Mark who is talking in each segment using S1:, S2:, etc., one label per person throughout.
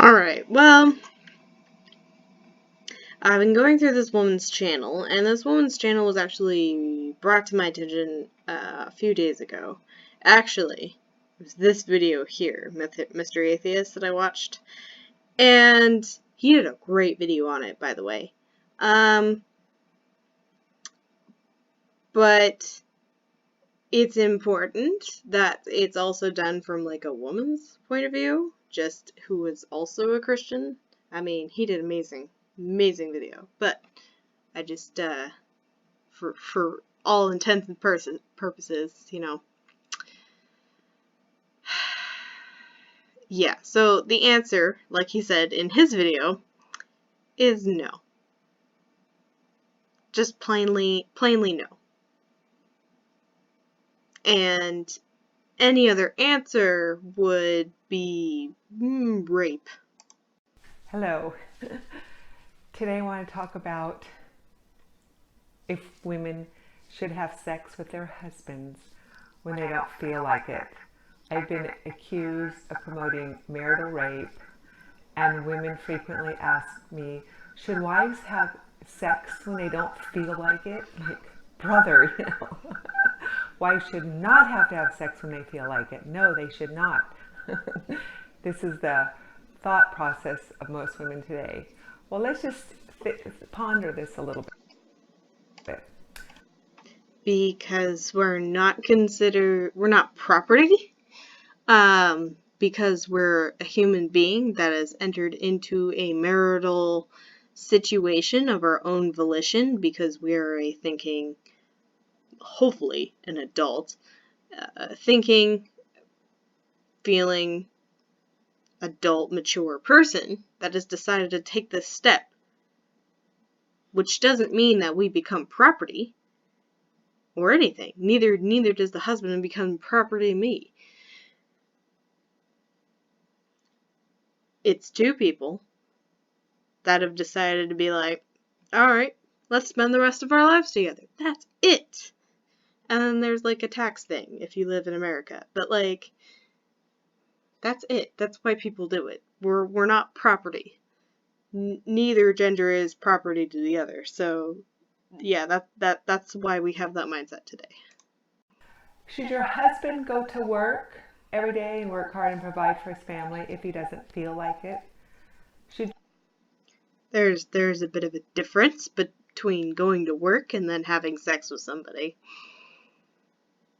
S1: Alright, well, I've been going through this woman's channel, and this woman's channel was actually brought to my attention a few days ago. Actually, it was this video here, Mr. Atheist, that I watched, and he did a great video on it, by the way. But it's important that it's also done from, like, a woman's point of view, just who is also a Christian. I mean, he did amazing video, but I just, for all intents and purposes, you know. Yeah, so the answer, like he said in his video, is no. Just plainly no. And any other answer would be rape.
S2: Hello. Today I want to talk about if women should have sex with their husbands when they don't feel like it. I've been accused of promoting marital rape, and women frequently ask me, should wives have sex when they don't feel like it? Like, brother, you know. Wives should not have to have sex when they feel like it. No, they should not. This is the thought process of most women today. Well, let's just ponder this a little bit.
S1: Because we're not property. Because we're a human being that has entered into a marital situation of our own volition, because we're a thinking, hopefully an adult, thinking, feeling, adult, mature person that has decided to take this step. Which doesn't mean that we become property or anything. Neither does the husband become property of me. It's two people that have decided to be like, alright, let's spend the rest of our lives together. That's it. And then there's like a tax thing if you live in America. But like, that's it. That's why people do it. We're not property. Neither gender is property to the other. So yeah, that's why we have that mindset today.
S2: Should your husband go to work every day and work hard and provide for his family if he doesn't feel like it?
S1: There's a bit of a difference between going to work and then having sex with somebody.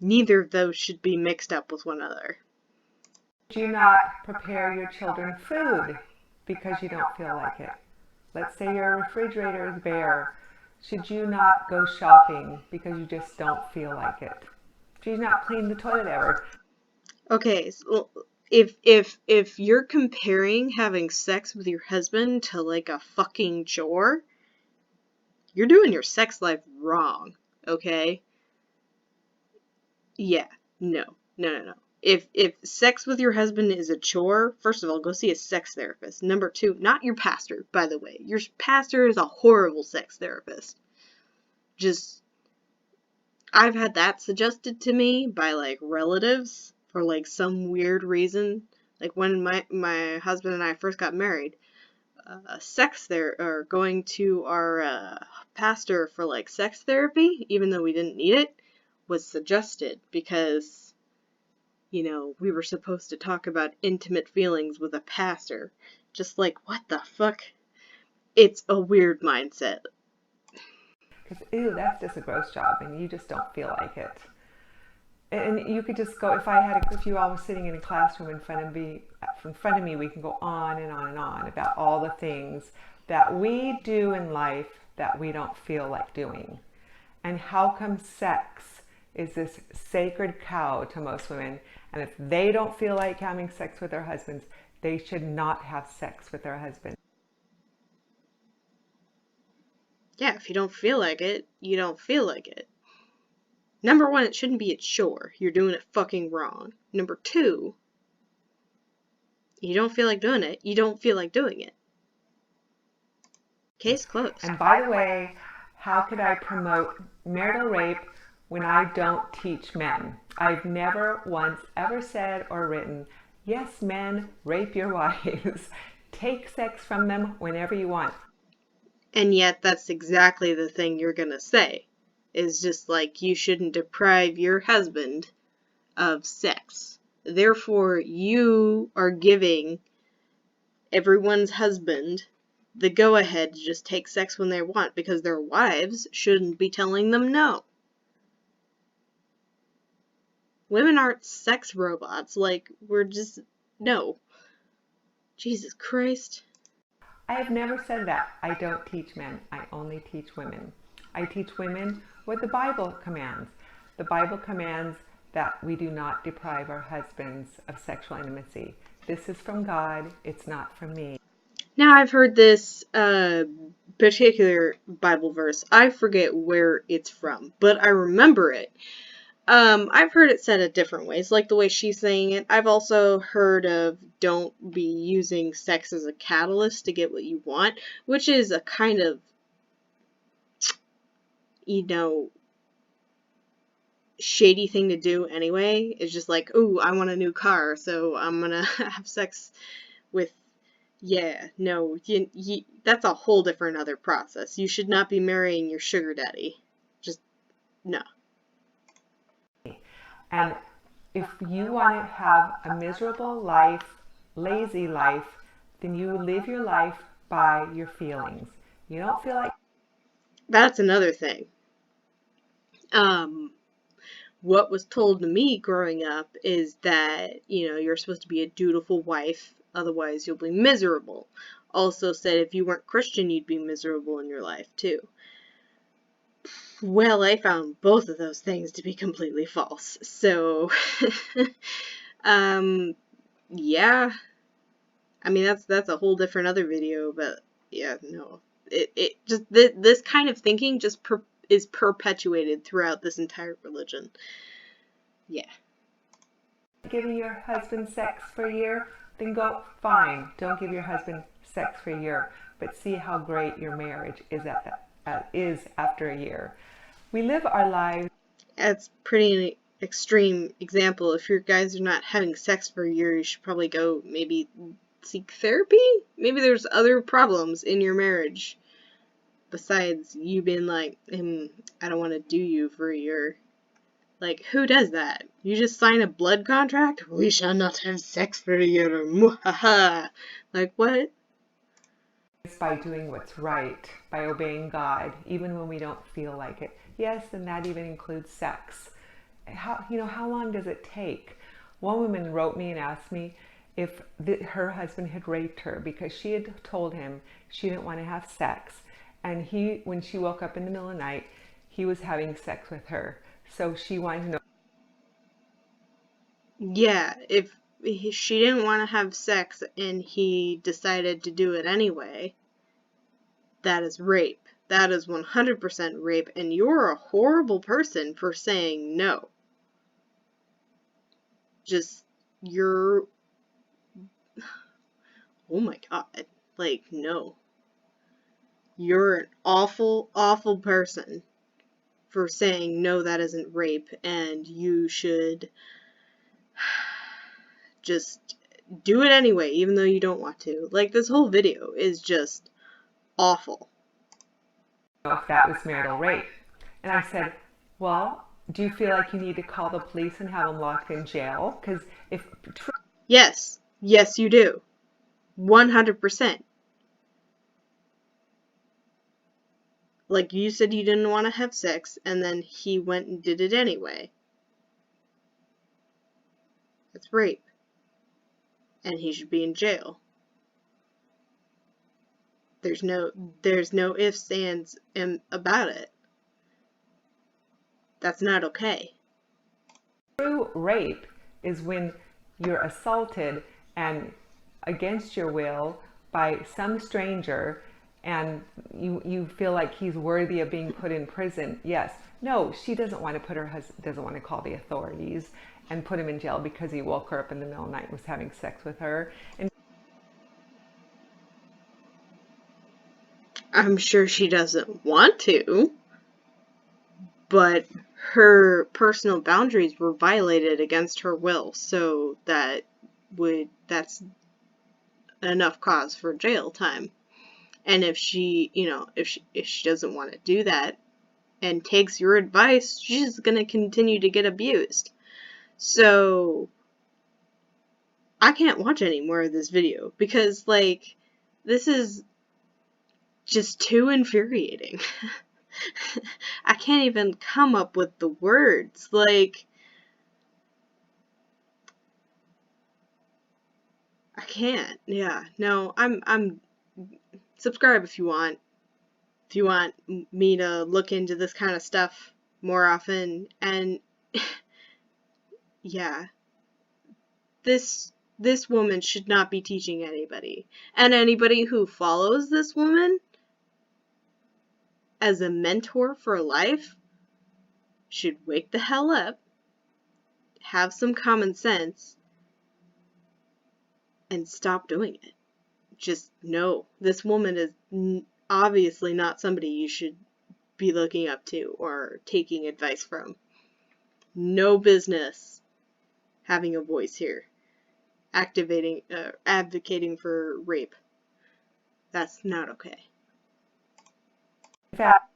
S1: Neither of those should be mixed up with one another.
S2: Should you not prepare your children food because you don't feel like it? Let's say your refrigerator is bare. Should you not go shopping because you just don't feel like it? Should you not clean the toilet ever?
S1: Okay, so if you're comparing having sex with your husband to like a fucking chore, you're doing your sex life wrong, okay? Yeah, no. If sex with your husband is a chore, first of all, go see a sex therapist. Number two, not your pastor, by the way. Your pastor is a horrible sex therapist. I've had that suggested to me by like relatives for like some weird reason. Like when my husband and I first got married, going to our pastor for like sex therapy, even though we didn't need it, was suggested because, you know, we were supposed to talk about intimate feelings with a pastor. Just like, what the fuck? It's a weird mindset.
S2: Because, ew, that's just a gross job and you just don't feel like it. And you could just go, if you all were sitting in a classroom in front of me, we can go on and on and on about all the things that we do in life that we don't feel like doing. And how come sex is this sacred cow to most women, and if they don't feel like having sex with their husbands, they should not have sex with their husbands.
S1: Yeah, if you don't feel like it, you don't feel like it. Number one, it shouldn't be a chore. You're doing it fucking wrong. Number two, you don't feel like doing it, you don't feel like doing it. Case closed.
S2: And by the way, how could I promote marital rape when I don't teach men? I've never once ever said or written, yes, men, rape your wives. take sex from them whenever you want.
S1: And yet that's exactly the thing you're gonna say. Is just like, you shouldn't deprive your husband of sex. Therefore, you are giving everyone's husband the go-ahead to just take sex when they want, because their wives shouldn't be telling them no. Women aren't sex robots. Like, we're just... No. Jesus Christ.
S2: I have never said that. I don't teach men. I only teach women. I teach women what the Bible commands. The Bible commands that we do not deprive our husbands of sexual intimacy. This is from God. It's not from me.
S1: Now, I've heard this particular Bible verse. I forget where it's from, but I remember it. I've heard it said in different ways, like the way she's saying it. I've also heard of don't be using sex as a catalyst to get what you want, which is a kind of, shady thing to do anyway. It's just like, ooh, I want a new car, so I'm gonna have sex with... Yeah, no, that's a whole different other process. You should not be marrying your sugar daddy. Just, no.
S2: And if you want to have a miserable life, lazy life, then you live your life by your feelings. You don't feel like...
S1: That's another thing. What was told to me growing up is that, you're supposed to be a dutiful wife, otherwise you'll be miserable. Also said if you weren't Christian, you'd be miserable in your life too. Well, I found both of those things to be completely false. So, yeah. I mean, that's a whole different other video, but yeah, no. It just, this kind of thinking just is perpetuated throughout this entire religion. Yeah.
S2: Giving your husband sex for a year, then go, fine, don't give your husband sex for a year, but see how great your marriage is after a year. We live our lives...
S1: That's pretty extreme example. If your guys are not having sex for a year, you should probably go maybe seek therapy? Maybe there's other problems in your marriage besides you being like, I don't want to do you for a year. Like, who does that? You just sign a blood contract? We shall not have sex for a year. Muhaha. Like, what?
S2: By doing what's right, by obeying God, even when we don't feel like it. Yes, and that even includes sex. How long does it take? One woman wrote me and asked me if her husband had raped her because she had told him she didn't want to have sex. And when she woke up in the middle of the night, he was having sex with her. So she wanted to know.
S1: Yeah, if she didn't want to have sex and he decided to do it anyway, that is rape. That is 100% rape, and you're a horrible person for saying no. Just, you're... Oh my god. Like, no. You're an awful, awful person for saying no, that isn't rape, and you should just do it anyway, even though you don't want to. Like, this whole video is just awful.
S2: If that was marital rape. And I said, well, do you feel like you need to call the police and have them locked in jail? Because if...
S1: Yes. Yes, you do. 100%. Like, you said you didn't want to have sex, and then he went and did it anyway. That's rape. And he should be in jail. There's no ifs, ands, and about it. That's not okay.
S2: True rape is when you're assaulted and against your will by some stranger and you feel like he's worthy of being put in prison. Yes. No, she doesn't want to doesn't want to call the authorities and put him in jail because he woke her up in the middle of the night and was having sex with her. And
S1: I'm sure she doesn't want to, but her personal boundaries were violated against her will, so that's enough cause for jail time. And if she, if she doesn't want to do that and takes your advice, she's going to continue to get abused. So I can't watch any more of this video because, like, this is just too infuriating. I can't even come up with the words. Like, I can't. Yeah. No, I'm subscribe if you want. If you want me to look into this kind of stuff more often. And yeah, this woman should not be teaching anybody. And anybody who follows this woman as a mentor for life should wake the hell up, have some common sense, and stop doing it. Just no, this woman is obviously not somebody you should be looking up to or taking advice from. No business having a voice here. Advocating for rape. That's not okay.
S2: In fact,